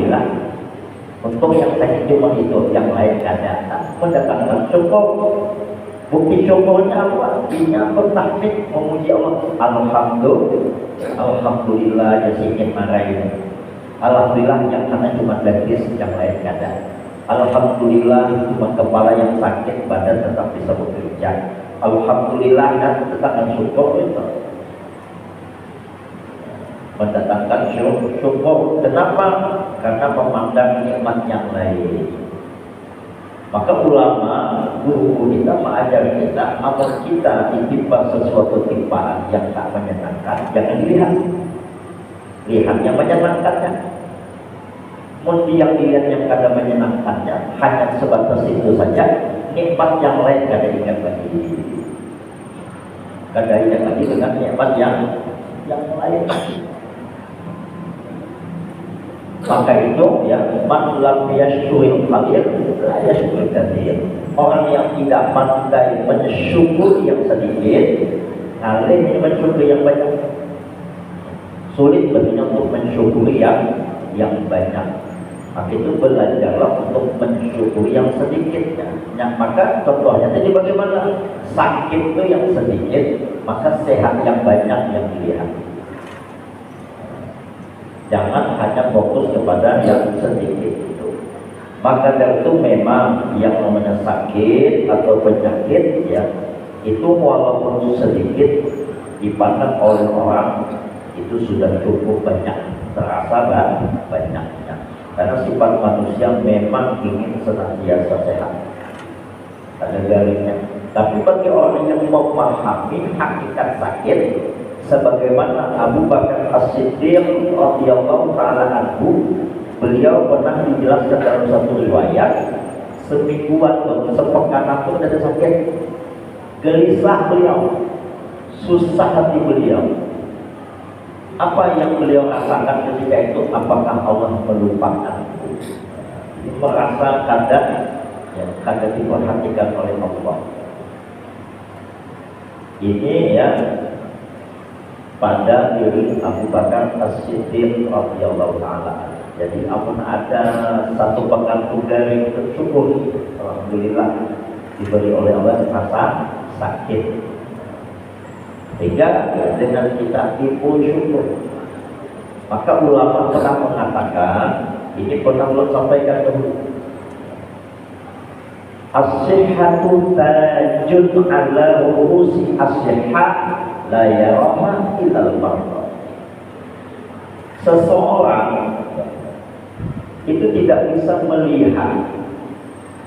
alhamdulillah. Untuk yang saya cuma itu, yang lain ada. Mendatangkan syukur. Bukti syukurnya apa? Dia bertakbir memuji Allah. Alhamdulillah ya sedikit marahin. Alhamdulillah yang karena cuma gadis, yang lain ada. Alhamdulillah cuma kepala yang sakit, badan tetap bisa bekerja. Alhamdulillah dan mendatangkan syukur itu. Mendatangkan syukur. Kenapa? Karena memandang nikmat yang lain. Maka ulama, guru kita mengajar kita, agar kita ditimpa sesuatu timpaan yang tak menyenangkan, jangan dilihat. Lihat yang menyenangkannya. Mesti yang dilihat yang kada menyenangkannya hanya sebatas itu saja. Nikmat yang lain kada ingat lagi. Kada ingat lagi dengan nikmat yang lain. Maka itu ya, man lam yashkuril qalil la yashkuril katsir. Orang yang tidak pandai mensyukuri yang sedikit, alih mensyukuri yang banyak. Sulit baginya untuk mensyukuri yang banyak. Maka itu belajarlah untuk mensyukuri yang sedikitnya. Maka contohnya jadi bagaimana? Sakit itu yang sedikit, maka sehat yang banyak yang dilihat. Jangan hanya fokus kepada yang sedikit itu. Maka dari itu memang yang namanya sakit atau penyakit ya, itu walaupun sedikit dipandang oleh orang itu sudah cukup banyak, terasa banyaknya. Karena sifat manusia memang ingin senantiasa sehat. Ada garisnya. Tapi bagi orang yang memahami hakikat sakit, sebagaimana Abu Bakar As-Siddiq radhiyallahu ta'ala anhu, beliau pernah dijelaskan dalam satu riwayat, semingguan atau sepekan itu ada sakit, gelisah beliau, susah hati beliau. Apa yang beliau rasakan ketika itu? Apakah Allah melupakan? Merasa kadang diperhatikan oleh Allah. Ini ya pada diri Abu Bakar As-Siddiq radhiyallahu ta'ala. Jadi apun ada satu pekan yang tersyukur, alhamdulillah diberi oleh Allah rasa sakit. Sehingga dengan kita timbul syukur. Maka ulama pernah mengatakan, ini pernah belum sampaikan dulu. As-sihhatu tajun ala ru'usi as-sihhat la yaraha illal marad. Seseorang itu tidak bisa melihat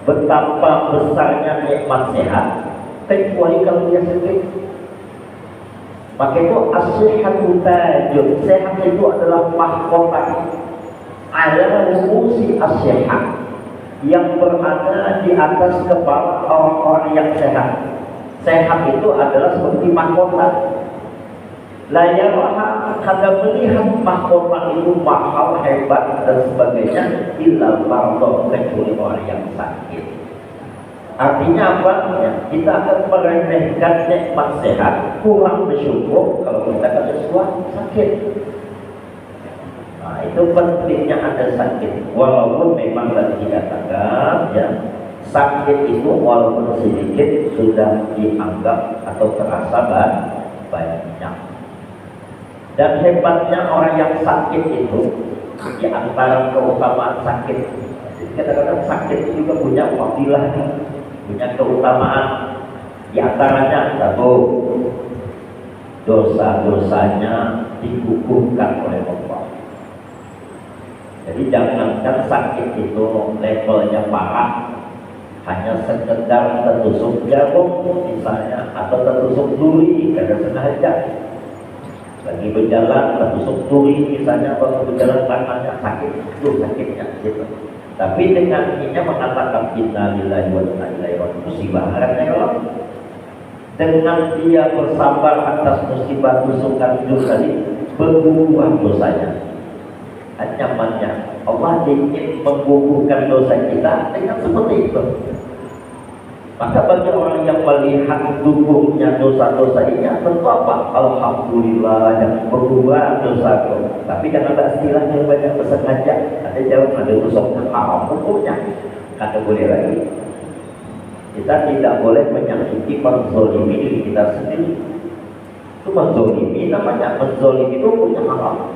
betapa besarnya nikmat sehat kecuali kalau dia sakit. Maka itu as-sihhatu tajun, sehat itu adalah mahkota ala ru'usi as-sihhat, yang berada di atas kepala orang-orang yang sehat. Sehat itu adalah seperti mahkota. Layarlah kada melihat mahkota itu mahal, hebat dan sebagainya, illa marad, kecuali orang yang sakit. Artinya apa? Ya, kita akan meremehkan nikmat sehat, kurang bersyukur kalau kita ada sesuatu sakit. Nah, itu pentingnya ada sakit. Walaupun memang tadi dikatakan ya, sakit itu walaupun sedikit sudah dianggap atau terasa banyak. Dan hebatnya orang yang sakit itu, di antara keutamaan sakit, kadang-kadang sakit itu juga punya fadilah, punya keutamaan. Di antaranya satu, dosa-dosanya digugurkan oleh Allah. Jadi jangankan sakit itu levelnya parah, hanya sekedar tertusuk jarum misalnya, atau tertusuk duri karena sengaja. Lagi berjalan tertusuk duri misalnya, atau berjalan tangannya sakit, itu sakitnya gitu. Tapi dengan ini mengatakan inna lillahi wa inna ilaihi raji'un, musibah ya Allah. Dengan dia bersabar atas musibah tusukan duri tadi, bergugur dosanya. Ancamannya Allah ingin menggugurkan dosa kita dengan seperti itu. Maka bagi orang yang melihat dukungnya dosa-dosa ini, tentu apa? Alhamdulillah yang berubah dosaku. Tapi kan ada istilah yang banyak bersengaja. Ada jawab, ada dosa haram hukumnya. Kata boleh lagi. Kita tidak boleh menyakiti, menzolimi diri kita sendiri. Itu menzolimi namanya. Menzolimi itu punya haram.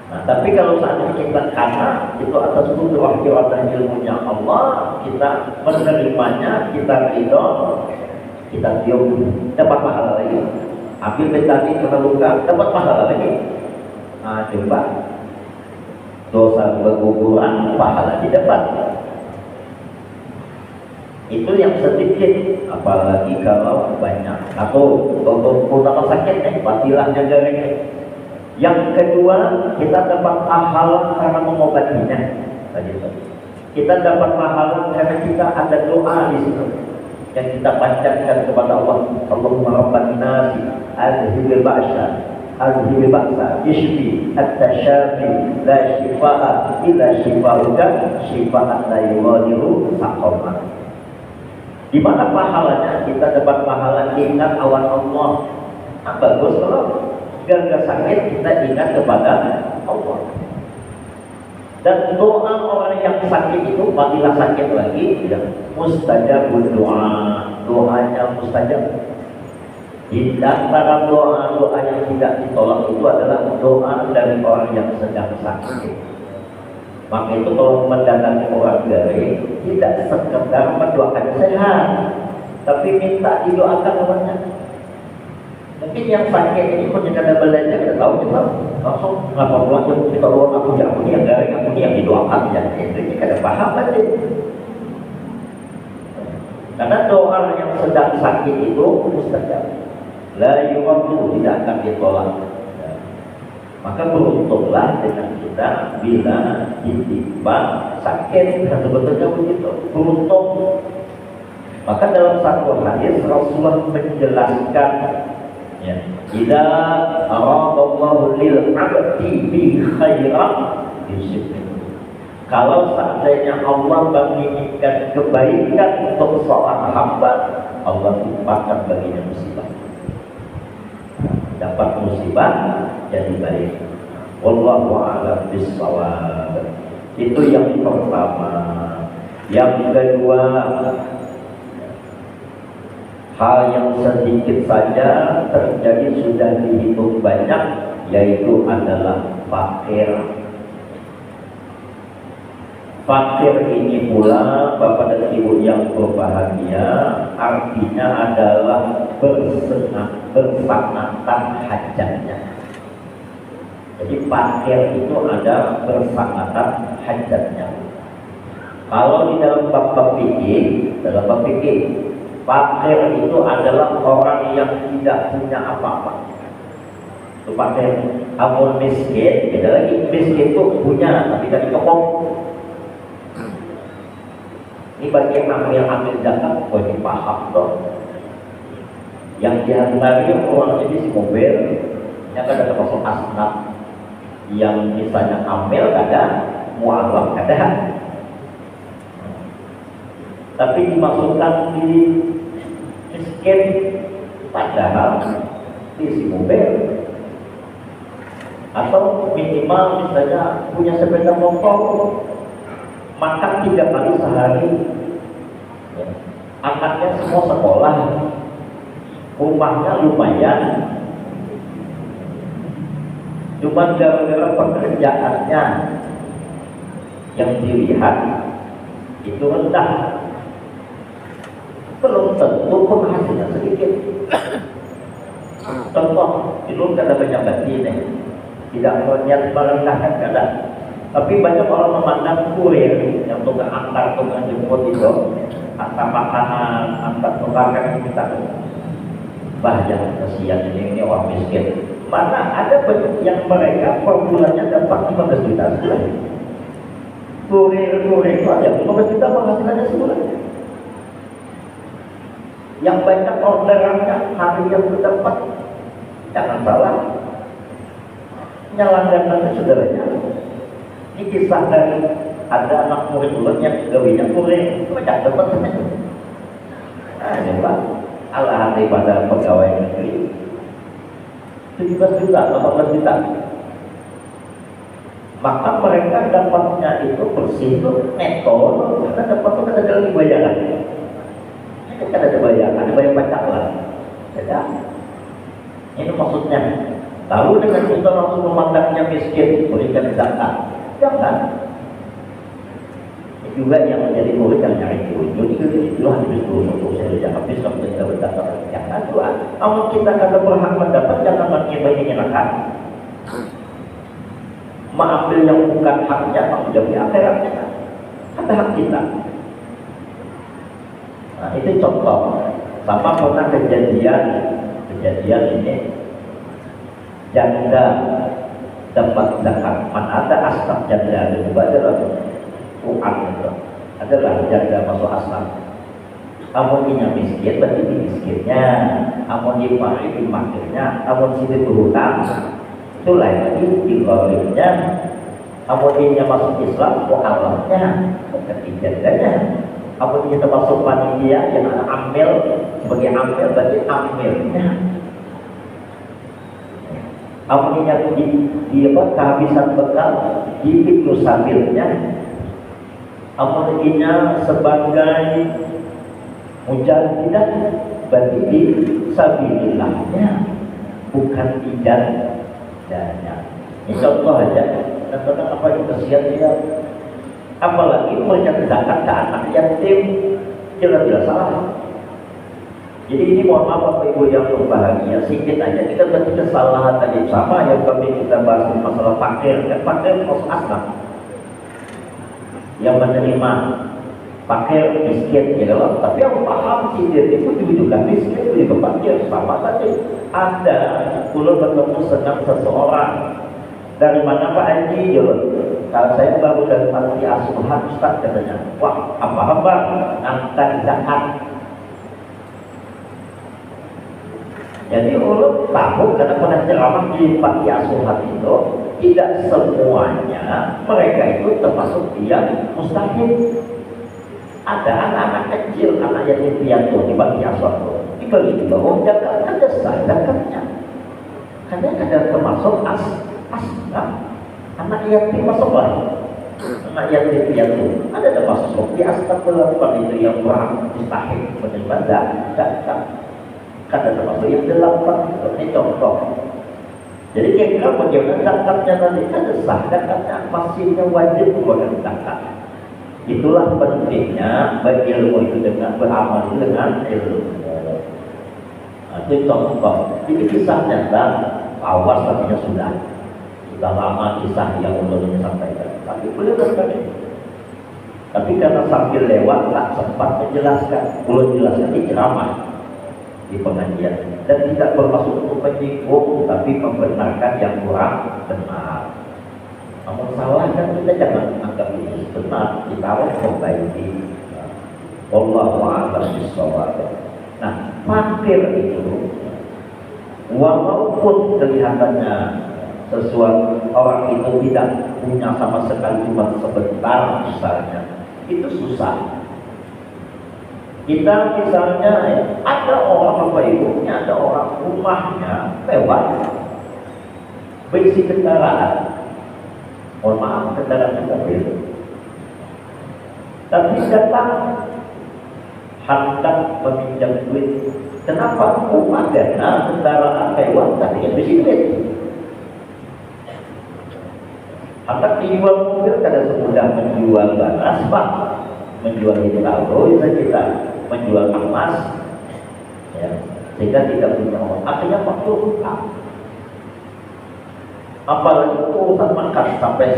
Nah, tapi kalau saat kita karena itu atas kudrah dan ilmunya Allah, kita menerimanya, kita ridho, kita tiup, dapat pahala lagi. Ambil betani kena luka, dapat pahala lagi. Nah, coba dosa berguguran, pahala didapat. Itu yang sedikit, apalagi kalau banyak. Atau terutama sakit nih, batilahnya garing. Yang kedua, kita dapat pahala karena mengobatinya. Kita dapat pahala karena kita ada doa di situ yang kita panjatkan kepada Allah. Allahumma rabban nasi, adhibil ba'sa, adhibil ba'sa, ishfi, at-tashafi, la shifa'a illa shifa'uka, shifa'at la yughadiru saqama. Di mana pahalanya? Kita dapat pahala ingat awan Allah. Bagus kalau gara-gara sakit kita ingat kepada Allah. Dan doa orang yang sakit itu apabila sakit lagi ya, mustajabul doa, doanya mustajab. Di antara doa-doa yang tidak ditolak itu adalah doa dari orang yang sedang sakit. Maka itu kalau mendatangi orang garing tidak sekedar mendoakan sehat, tapi minta didoakan orangnya. Mungkin yang sakit ini pun yang ada belajar kita tahu kita langsung ngapa pulang kita doa aku ini yang garing, aku ini yang didoakan ya. Itu kita paham aja. Karena doa yang sedang sakit itu mustajab. La yuraddu, tidak akan ditolak. Maka beruntunglah dengan kita bila ditimpa sakit, sebetulnya begitu. Beruntung. Maka dalam satu hadis Rasulullah menjelaskan, ya, idza aradallahu lil 'abdi bi khairan yusibhu. Kalau seandainya Allah menginginkan kebaikan untuk seorang hamba, Allah timpakan baginya musibah. Dapat musibah jadi baik. Wallahu a'lam bishawab. Itu yang pertama. Yang kedua, hal yang sedikit saja terjadi sudah dihitung banyak, yaitu adalah fakir. Fakir ini pula, Bapak dan Ibu yang berbahagia, artinya adalah bersangatan hajatnya. Jadi fakir itu ada bersangatan hajatnya. Kalau di dalam bab fikih, fakir itu adalah orang yang tidak punya apa-apa. Itu fakir. Amun miskin, beda lagi. Miskin itu punya, tapi tidak dikepung. Ini bagi yang ambil zakat, wajib paham dong. Yang diantara orang jadi si mobil, yang ada termasuk asnaf, yang misalnya ambil ada, mu'alaf ada. Tapi dimasukkan di miskin, padahal di si mobil. Atau minimal misalnya punya sepeda motor, makan 3 kali sehari, ya. Anaknya semua sekolah, rumahnya lumayan, cuma gara-gara pekerjaannya yang dilihat itu rendah, belum tentu penghasilan sedikit. Contoh, itu kada banyak batin, tidak berniat merendahkan kadang. Tapi banyak orang memandang kurir yang tukang antar, tukang jemput itu, antar makanan, antar makanan kita. Bahaya, kasihan ini orang miskin. Mana ada banyak yang mereka per bulannya dapat 15 juta sebulan. Kurir itu aja 15 juta penghasilannya sebulan. Yang banyak orderannya hari yang berdapat, jangan salah. Nyalangkan saudaranya. Ini kisah dari ada anak murid ulun yang gawinya kuring, macam dapat itu. Nah, coba alahan daripada pegawai negeri 17 juta, 18 juta. Maka mereka dapatnya itu bersih itu neto, karena dapat itu kan ada lagi bayaran. Ini kan ada bayaran, ada bayar pajak lah. Ya, ini maksudnya. Lalu dengan kita langsung memandangnya miskin, berikan zakat. Jangan. Juga yang menjadi murid yang nyari duit, itu habis dulu untuk saya jangan habis kalau kita berdapat. Jangan dua. Kalau kita kada berhak mendapat, jangan mengibai menyenangkan. Mengambil yang bukan haknya, tanggung jawab di akhiratnya. Ada hak kita. Nah, itu contoh. Sama pernah kejadian ini. Janda dapat zakat. Mana ada asnaf janda itu adalah Quran itu adalah janda masuk asnaf. Amun punya miskin berarti miskinnya, amun dipari dimakirnya, amun sini berhutang itu lain lagi dibaliknya. Amun dia masuk Islam muharramnya bukan jandanya. Amun dia termasuk panitia yang amil sebagai amil berarti amilnya. Amuninya di kehabisan bekal di pintu sambilnya, amuninya sebagai mujahidah berarti di sabilillahnya, bukan ijazahnya. Ini contoh aja. Kadang-kadang apa yang kesian dia, apalagi memberikan zakat ke anak yatim, jelas-jelas salah. Jadi ini mohon maaf Bapak Ibu yang berbahagia, sedikit aja kita berarti kesalahan tadi sama yang kami kita bahas masalah fakir. Kan fakir harus asnaf yang menerima fakir miskin ya loh. Tapi yang paham sih itu juga miskin itu juga fakir sama tadi. Ada pulau bertemu senang seseorang dari mana Pak Haji ya loh. Kalau saya baru dari panti asuhan Ustaz katanya, wah apa antar zakat. Jadi ulun tahu karena pernah ceramah di panti asuhan itu tidak semuanya mereka itu termasuk yang mustahil. Ada anak-anak kecil, anak yatim piatu di panti asuhan itu diberi bawah zakat, ada zakatnya. Karena ada termasuk asnaf anak yatim masuklah. Anak yatim piatu ada termasuk di asnaf berlakukan itu yang kurang mustahil menerima zakat. Kata termasuk yang 8 ini contoh. Jadi kira-kira bagaimana zakatnya nanti ada sah, zakatnya masihnya wajib mengeluarkan zakat. Itulah pentingnya bagi ilmu itu dengan beramal dengan ilmu. Nah, itu contoh. Ini kisah nyata, awas artinya sudah lama kisah yang ulun sampaikan. Tapi boleh berbagi. Tapi karena sambil lewat tak sempat menjelaskan, ulun jelaskan di ceramah di pengajian dan tidak bermaksud untuk menyinggung tapi membenarkan yang kurang benar. Namun salah kan kita jangan anggap ini benar, kita harus perbaiki. Wallahu a'lam bishawab. Nah, fakir itu walaupun kelihatannya sesuatu orang itu tidak punya sama sekali cuma sebentar misalnya, itu susah. Kita misalnya ada orang Bapak Ibunya, ada orang rumahnya lewat berisi kendaraan, mohon maaf kendaraan mobil, tapi datang hendak meminjam duit. Kenapa? Karena kendaraan lewat tapi berisi duit. Hendak dijual mobil kada semudah menjual baras Pak, menjual hidro bisa kita menjual emas, ya, sehingga tidak punya uang. Akhirnya makhluk apalagi urusan makan sampai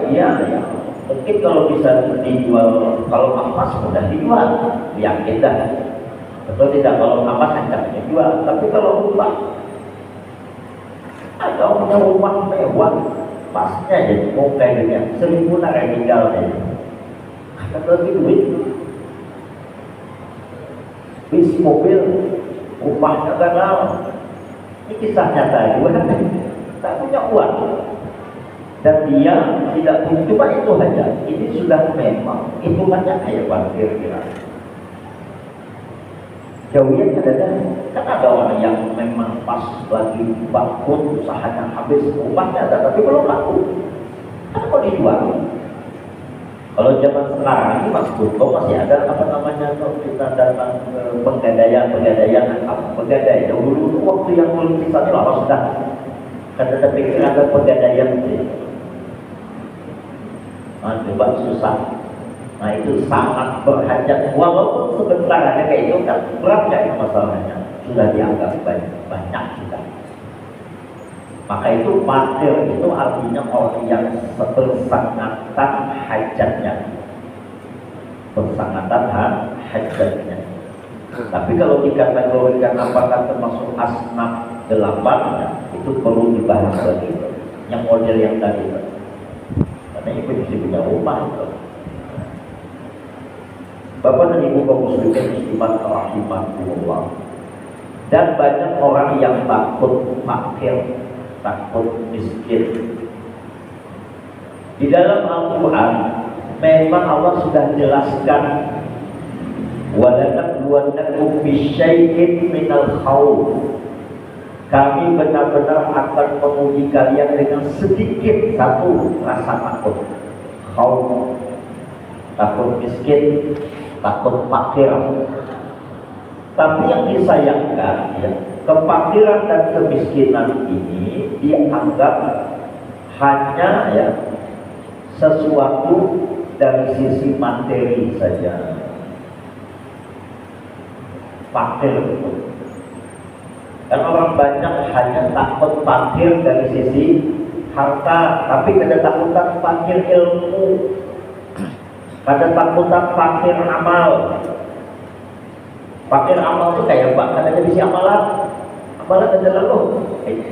dia ya, mungkin kalau bisa dijual, kalau emas mudah dijual, yakin dah. Betul tidak? Kalau emas hanya dijual, tapi kalau rumah ada punya rumah mewah, pasnya jadi mau kayaknya 1.000 naira tinggalnya, ada lagi duit. Bisi mobil, rumahnya kenal. Ini kisah nyata juga kan, tak punya uang. dan dia tidak punya, cuma itu saja. Ini sudah memang hitungannya kayak parkir kira. Jauhnya kan ada orang yang memang pas lagi bangkrut, usahanya habis, rumahnya ada tapi belum laku, kan mau dijual. Kalau zaman sekarang ini Mas Kunto masih ada apa namanya, kalau kita datang ke pegadaian dulu waktu yang belum bisa lama sudah kan ada pikir ada pegadaian itu. Nah, coba susah. Nah itu sangat berhajat, walaupun sebentar aja kayak itu kan berat ya masalahnya, sudah dianggap banyak juga. Maka itu fakir itu artinya orang yang bersangatan hajatnya, bersangatan hajatnya. Tapi kalau dikategorikan apakah termasuk asnaf 8, itu perlu dibahas lagi. Yang model yang tadi, karena itu mesti punya rumah. Bapak dan Ibu kaum muslimin muslimat rahimakumullah. Dan banyak orang yang takut fakir, takut miskin. Di dalam Al-Quran memang Allah sudah jelaskan, walanabluwannakum bisyai'in minal khawf. Kami benar-benar akan menguji kalian dengan sedikit satu rasa takut. Khawf, takut miskin, takut fakir. Tapi yang disayangkan ya, kefakiran dan kemiskinan ini dianggap hanya ya sesuatu dari sisi materi saja. Fakir itu dan orang banyak hanya takut fakir dari sisi harta, tapi ada takutan fakir ilmu, ada takutan fakir amal. Fakir amal itu kayak apa? Karena dari sisi amalan adalah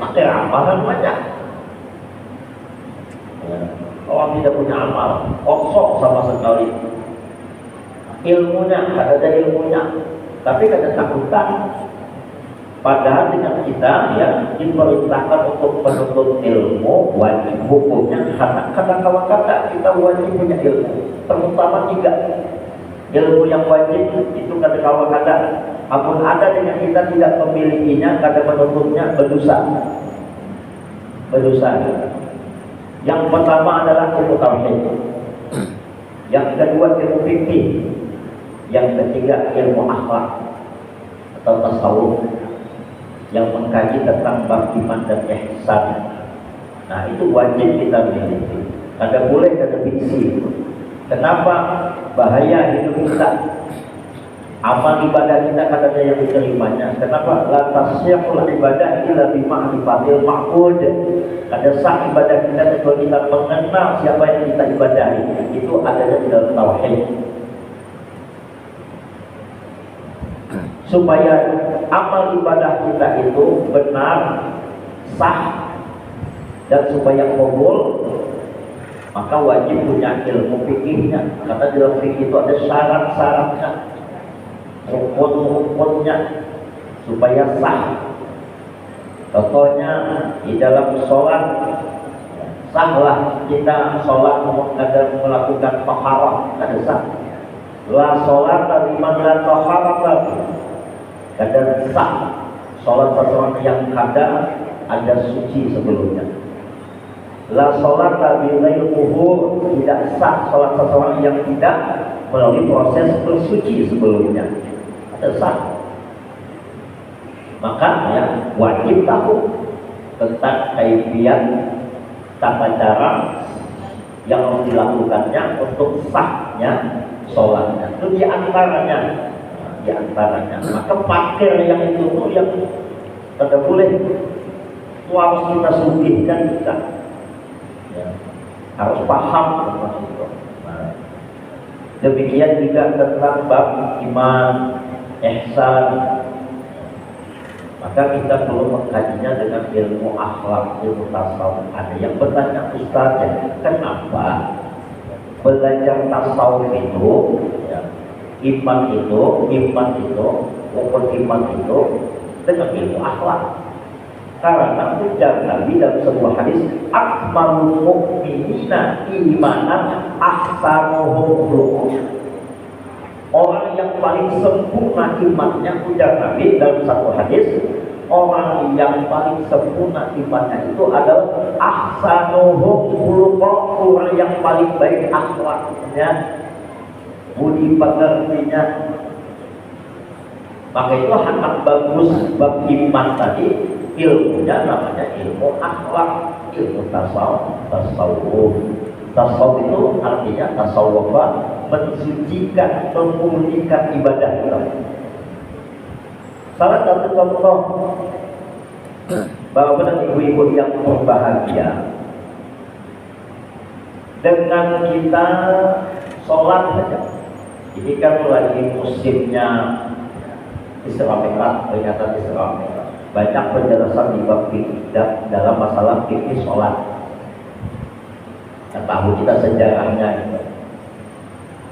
fakir amalan banyak. Orang tidak punya amal, kosong sama sekali. Ilmunya, ada ilmunya, tapi ada takutan. Padahal dengan kita ya diperintahkan untuk menuntut ilmu, wajib hukumnya kata kawan kata kita wajib punya ilmu, terutama 3 ilmu yang wajib itu kata kawan kata. Apapun ada dengan kita tidak memilikinya, kata menuntutnya berdosa. Yang pertama adalah ilmu tauhid, yang kedua ilmu fikih, yang ketiga ilmu akhlak atau tasawuf, yang mengkaji tentang bab iman dan ihsan. Nah itu wajib kita miliki. Kada boleh kada bisi. Kenapa? Bahaya hidup kita. Amal ibadah kita kadang yang diterimanya. Kenapa? La tasyahul ibadah illa bima'rifatil ma'bud. Ada sah ibadah kita kalau kita mengenal siapa yang kita ibadahi. Itu adanya di dalam tauhid. Supaya amal ibadah kita itu benar, sah, dan supaya qabul, maka wajib punya ilmu fikihnya. Karena di dalam fikih itu ada syarat-syaratnya, rukun-rukunnya, supaya sah. Contohnya di dalam sholat, sahlah kita sholat ada melakukan taharah, ada sah. La sholat liman la taharah, ada sah. Sholat seseorang yang ada suci sebelumnya. La sholat bilail kuhur, tidak sah sholat seseorang yang tidak melalui proses bersuci sebelumnya. Ada sah. Maka ya wajib tahu tentang kaifiat tata cara yang harus dilakukannya untuk sahnya sholatnya. Itu diantaranya. Maka fakir yang itu tuh yang tidak boleh, itu harus kita sugihkan kita. Ya, harus paham tentang itu. Nah, demikian juga tentang bab iman, ihsan. Maka kita perlu mengkajinya dengan ilmu akhlak, ilmu tasawuf. Ada yang bertanya, Ustaz, ya, kenapa belajar tasawuf itu, ya, iman itu, rukun iman itu dengan ilmu akhlak? Karena ujar Nabi dalam sebuah hadis, akmalul mu'minina imanan ahsanuhum khuluqan. Orang yang paling sempurna imannya, ujar Nabi dalam satu hadis, orang yang paling sempurna imannya itu adalah ahsanuhum khuluqan, orang yang paling baik akhlaknya, budi pekertinya. Maka itu anak bagus bab iman tadi, ilmunya namanya ilmu akhlak, ilmu tasawuf. Tasawuf itu artinya tasawuf mensucikan, memurnikan ibadah kita. Salah satu contoh bapak dan ibu-ibu yang berbahagia, dengan kita sholat saja. Ini kan lagi musimnya Isra Mi'raj, peringatan Isra Mi'raj. Banyak penjelasan di bab fikih dalam masalah fikih sholat. Tahu kita sejarahnya gitu.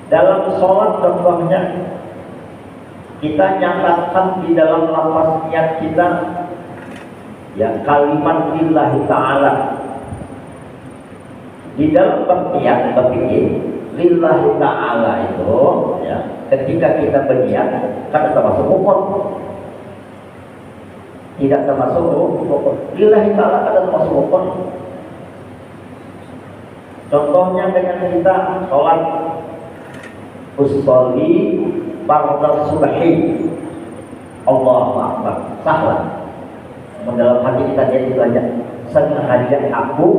Dalam sholat contohnya, kita nyatakan di dalam lafaz niat kita ya kalimat lillahi ta'ala. Di dalam bab niat, bab fikih lillahi ta'ala itu ya, ketika kita berniat kan termasuk rukun. Tidak termasuk rukun. Lillahi ta'ala ada termasuk rukun. Contohnya dengan kita sholat usolli fardhu subhi, Allahu Akbar, sahlah. Dalam hati kita jadi itu aja, sengaja aku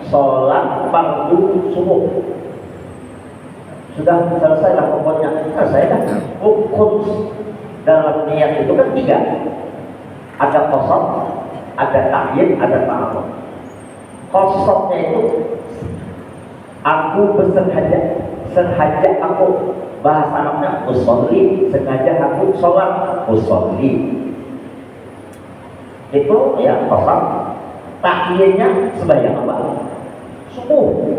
sholat fardu subuh. Sudah selesai lah pokoknya. Selesai dah. Rukun dalam niat itu kan 3. Ada qasad, ada ta'yin, ada ta'awun. Qasadnya itu aku sengaja aku, bahasa Arabnya usolli, sengaja aku sholat usolli. Itu ya qasad. Takyinnya sembahyang apa? Subuh.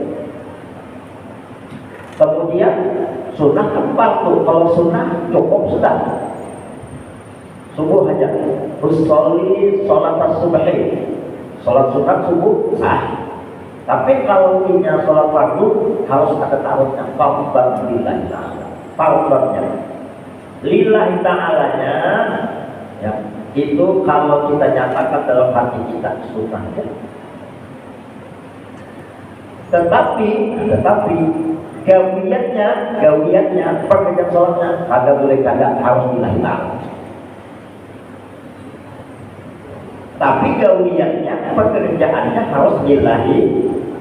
Kemudian sunnah kan fardu. Kalau sunnah cukup sudah. Subuh aja. Usolli sholat subhi. Sholat sunat subuh sah. Tapi kalau punya sholat fardu harus ada taruhnya. Fardhan lillahi ta'ala. Fardhannya lillahi ta'alanya ya, itu kalau kita nyatakan dalam hati kita sunnahnya. Tetapi gawiannya pekerjaan sholatnya kagak boleh, kagak harus lillahi ta'ala. Tapi gawiannya, pekerjaannya harus lillahi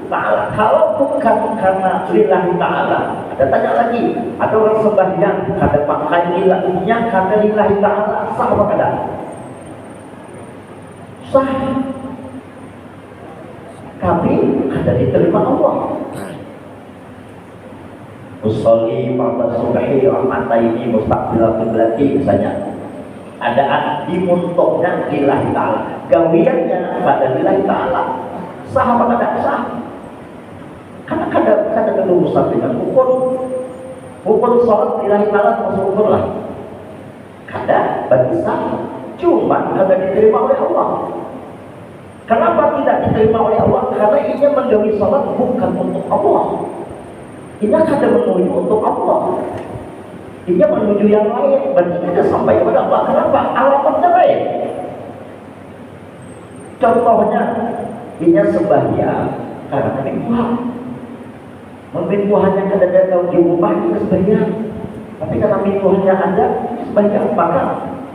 ta'ala. Kalau bukan karena lillahi ta'ala, ada tanya lagi, ada orang sembahyang kata pakai lillahinya, kata lillahi ta'ala, sah apa kada? Sah. Tapi ada diterima Allah. Usolli fardhu subhi raka'ataini mustaqbilal qiblati misalnya. Ada dimuntoknya lillahi ta'ala, gawiannya pada lillahi ta'ala, sah apa kada? Sah. Karena kada berurusan dengan hukum sholat lillahi ta'ala termasuk hukum lah. Kada bagi sah, cuma kada diterima oleh Allah. Kenapa tidak diterima oleh Allah? Karena ini menggawi sholat bukan untuk Allah. Ini kada menuju untuk Allah. Dia menuju yang lain, berarti kita sampai kepada Allah. Kenapa? Alamatnya lain. Contohnya, dia sembahyang karena mimpi Tuhan. Mimpi Tuhannya kada ada kau di rumah kita sembahyang. Tapi karena mimpi Tuhannya ada, sembahyang. Maka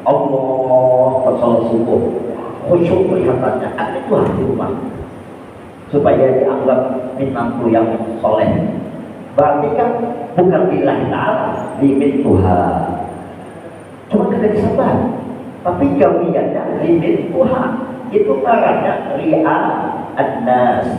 Allah bersolat subuh, khusyuk kelihatannya, ada Tuhan di rumah. Supaya dianggap minangku yang soleh. Berarti kan bukan lillahi ta'ala, limit Tuhan. Cuma kada disabar. Tapi gawiannya limit Tuhan. Itu caranya ri'a an-nas.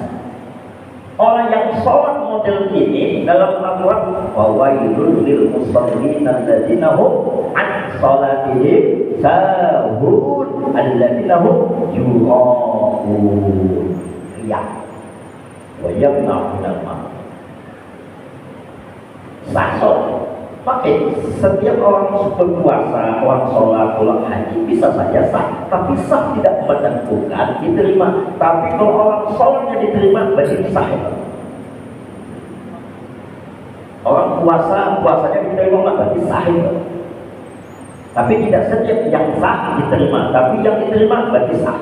Orang yang sholat model ini dalam Al-Quran, wawailul lil musallin alladzina hum an sholatihim sahun alladzina hum yura'un. Riya wa yamna'un al-ma'ruf. Sah sholat, Pakai setiap orang berpuasa, orang sholat, orang haji bisa saja sah, tapi sah tidak menentukan diterima. Tapi kalau orang sholatnya diterima, berarti sah. Orang puasa, puasanya diterima, berarti sah. Tapi tidak setiap yang sah diterima, tapi yang diterima berarti sah.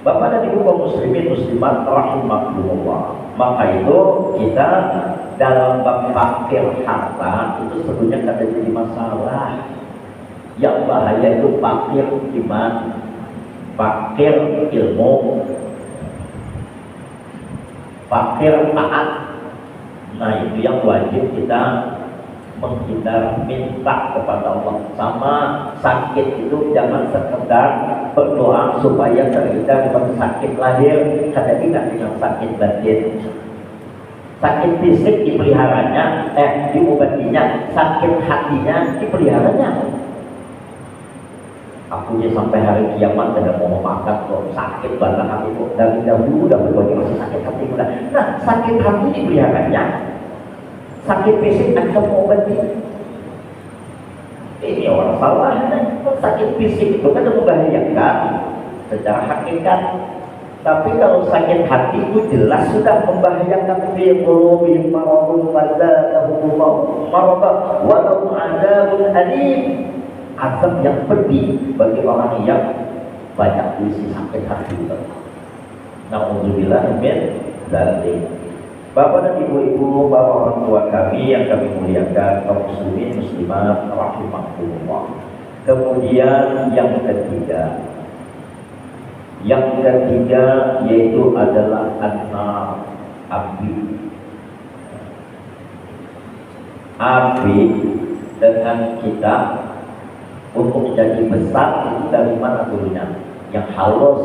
Bapak dan Ibu kaum muslimin muslimat rahimakumullah. Maka itu kita dalam bab fakir harta itu sebenarnya kada jadi masalah. Yang bahaya itu fakir iman, fakir ilmu, fakir taat. Nah itu yang wajib kita menghindar, minta kepada Allah. Sama sakit itu jangan sekedar berdoa supaya terhindar dari sakit lahir, kada tidak dengan sakit batin. Sakit fisik dipeliharanya, diobatinya, sakit hatinya dipeliharanya. Aku sampai hari kiamat tidak mau makan kok, sakit banget hatiku. Dari dahulu udah berbagai masih sakit hatiku. Nah sakit hati dipeliharanya, sakit fisik anda mau obati. Ini orang salah. Sakit fisik itu kan membahayakan secara hakikat. Tapi kalau sakit hati itu jelas sudah membahayakan. Fi qulubihim maradun fazadahum maradan wa lahum adzabun alim. Azab yang pedih bagi orang yang banyak puisi sakit hati. Na'udzubillah min dzalik. Bapak dan ibu-ibu, bapak orang tua kami yang kami muliakan, kaum muslimin muslimat rahimakumullah. Kemudian yang ketiga yaitu adalah an-nar, api. Api dengan kita untuk jadi besar itu dari mana dulunya? Yang halus.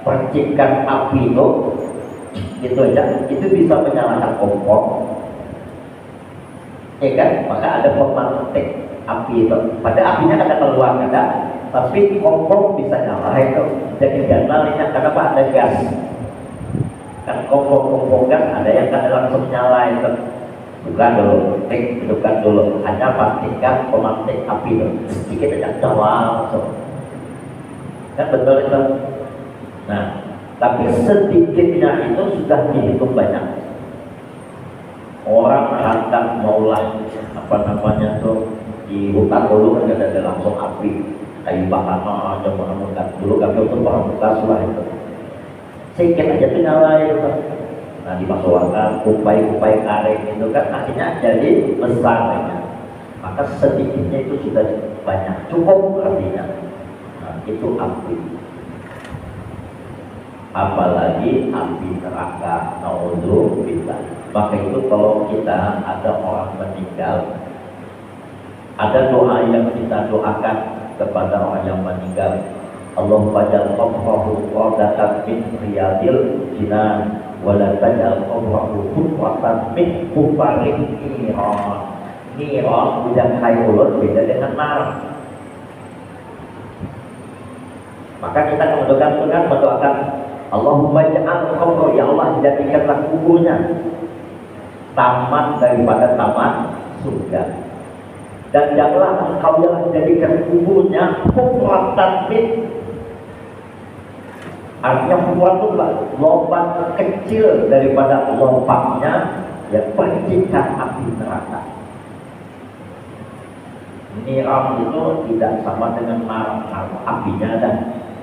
Percikan api itu gitu aja, itu bisa menyalakan kompor, ya kan? Maka ada pemantik api itu. Pada apinya ada keluar ada, tapi kompor bisa nyala itu. Jadi nyalanya kenapa ada gas? Kan kompor gas ada yang kan langsung nyala itu. Bukan dulu, hidupkan dulu. Hanya pastikan pemantik api itu sedikit aja nyala langsung. Kan betul itu. Nah, tapi sedikitnya itu sudah dihitung banyak. Orang hendak maulah di hutan dulu kan ada langsung api, kayu bakar aja menemukan dulu kami untuk orang bekas lah itu. Sedikit aja tuh nyala itu. Nah dimasukkan kupai karet itu kan akhirnya jadi besar ya. Maka sedikitnya itu sudah banyak, cukup artinya. Nah, itu api. Apalagi api neraka, naudzubillah. Maka itu kalau kita ada orang meninggal, ada doa yang kita doakan kepada orang yang meninggal. Allahumma ja'al qabrahu qadatan min riyadil jinan wa la taj'al qabrahu hufratan min hufarin niran. Niran bukan khairul, beda dengan nar. Maka kita mendoakan Allahumma ja'al qabrahu, ya Allah jadikanlah kuburnya taman daripada taman surga. Dan janganlah engkau yang jadikan kuburnya hufratan min. Artinya hufrat itu lubang kecil daripada lubangnya ya percikan api neraka. Niram itu tidak sama dengan nar, apinya dan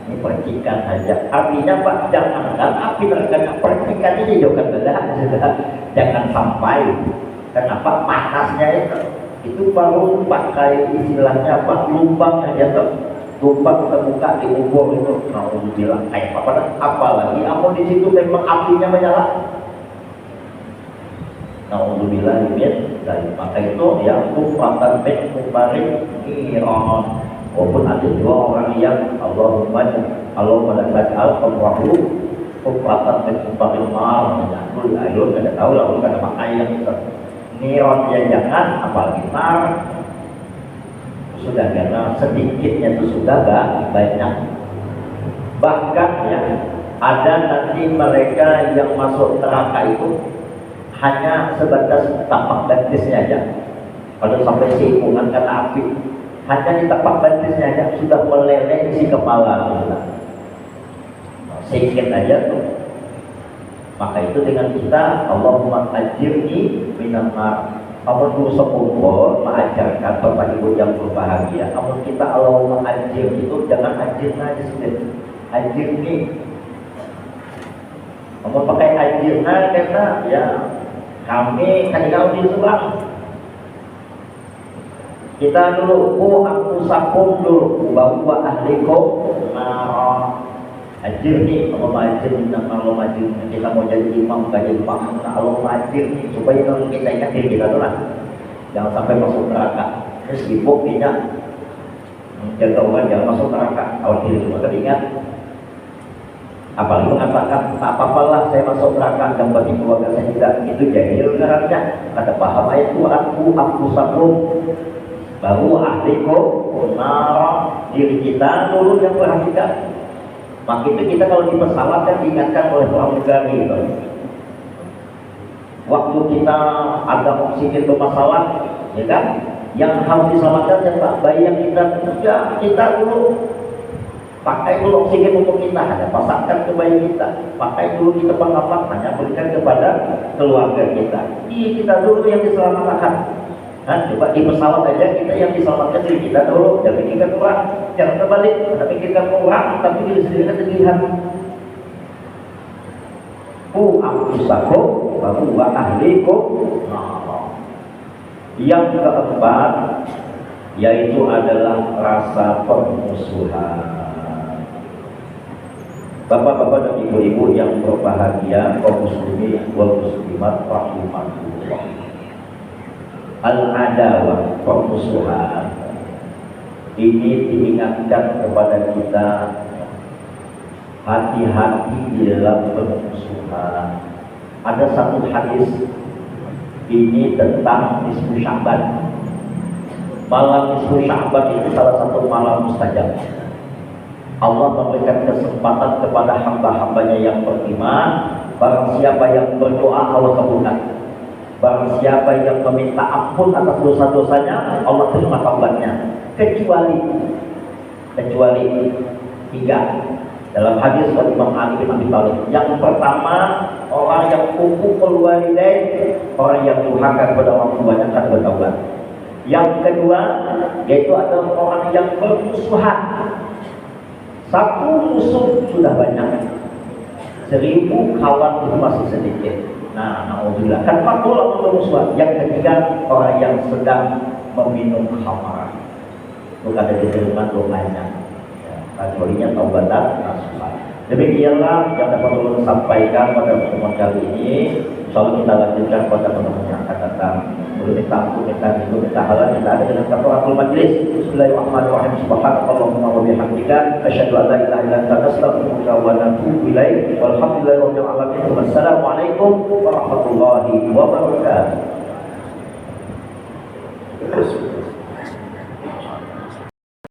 ini percikan saja. Apinya Pak, jangankan api neraka, percikan ini juga jangan sampai. Kenapa? Panasnya itu baru pakai istilahnya apa, lubang aja tuh, lubang terbuka di kubur itu, mau bilang kayak apa? Apalagi aku di situ memang apinya menyala. Naudzubillah min dzalik. Maka itu ya kufatan min kufarin niran. Walaupun ada dua orang yang Allahumma taj'al qabrahu kufatan min kufarin nar. Aku ayo kada tahu lah kalau kada pakai yang itu. Niron ya jangan, apalagi nar. Sudah karena sedikitnya itu sudah banyak. Bahkan ya Ada nanti mereka yang masuk neraka itu hanya sebatas tapak bantisnya aja. Kalau sampai seipungan kena api, hanya di tapak bantisnya aja sudah meleleh isi kepala. Sedikit aja tuh. Maka itu dengan kita Allahumma ajirni minan nar. Amun dulu sepuluh mengajarkan Bapak Ibu yang berbahagia. Amun kita Allahumma ajir itu jangan ajirna aja sendiri. Ajirni. Amun pakai ajirna karena ya kami kalau di Subang kita dulu aku sapung dulu bahwa ahlikum ajirni Allah ajirni Allah ajirni kita mau jadi imam gak jadi imam Allah ajirni supaya kalau kita ingat diri kita dulu jangan sampai masuk neraka terus sibuk tidak jaga orang jangan masuk neraka awal diri semua teringat apalagi mengatakan tak apa-apalah saya masuk neraka dan bagi keluarga saya tidak itu jahil neraka kata paham ayat itu aku sapung baru ahliku nara diri kita dulu yang perhatikan. Maka itu kita kalau di pesawat kan diingatkan oleh pramugari gitu. Waktu kita ada oksigen bermasalah ya kan yang harus diselamatkan yang tak bayi yang kita dulu pakai dulu oksigen untuk kita hanya pasangkan ke bayi kita pakai dulu kita pengamat hanya berikan kepada keluarga kita kita dulu yang diselamatkan. Nah, coba di pesawat aja kita yang diselamatkan diri kita dulu, jangan pikirkan orang, jangan terbalik, kita pikirkan orang, tapi diri sendiri kan dilihat. Anfusakum wa ahlikum. Yang keempat yaitu adalah rasa permusuhan. Bapak-bapak dan ibu-ibu yang berbahagia, kaum muslimin wal muslimat rahimakumullah. Al-adawah, permusuhan ini diingatkan kepada kita hati-hati di dalam permusuhan. Ada satu hadis ini tentang nisfu Sya'ban. Malam nisfu Sya'ban itu salah satu malam mustajab. Allah memberikan kesempatan kepada hamba-hambanya yang beriman. Barang siapa yang berdoa Allah kabulkan. Barang siapa yang meminta ampun atas dosa-dosanya Allah terima taubatnya kecuali tiga dalam hadis dari Imam Ali bin Abi Thalib. Yang pertama orang yang uququl walidain, orang yang durhaka kepada orang tuanya akan bertaubat. Yang kedua yaitu adalah orang yang bermusuhan. Satu musuh sudah banyak, 1000 kawan itu masih sedikit. Nah, alhamdulillah. Kan faktor bermusuhan. Yang ketiga orang yang sedang meminum khamar. Bukan ada diterima doanya. Kecualinya taubatan nasuha. Demikianlah yang dapat ulun sampaikan pada pertemuan kali ini. Insyaallah kita lanjutkan pada pertemuan yang akan datang. Boleh minta ampun, minta ridho, minta halal, kita ada dengan kafaratul majlis. Bismillahirrahmanirrahim. Subhanakallahumma wa bihamdika asyhadu an la ilaha illa anta astaghfiruka wa atubu ilaik. Walhamdulillahirabbil alamin. Wassalamualaikum warahmatullahi wabarakatuh.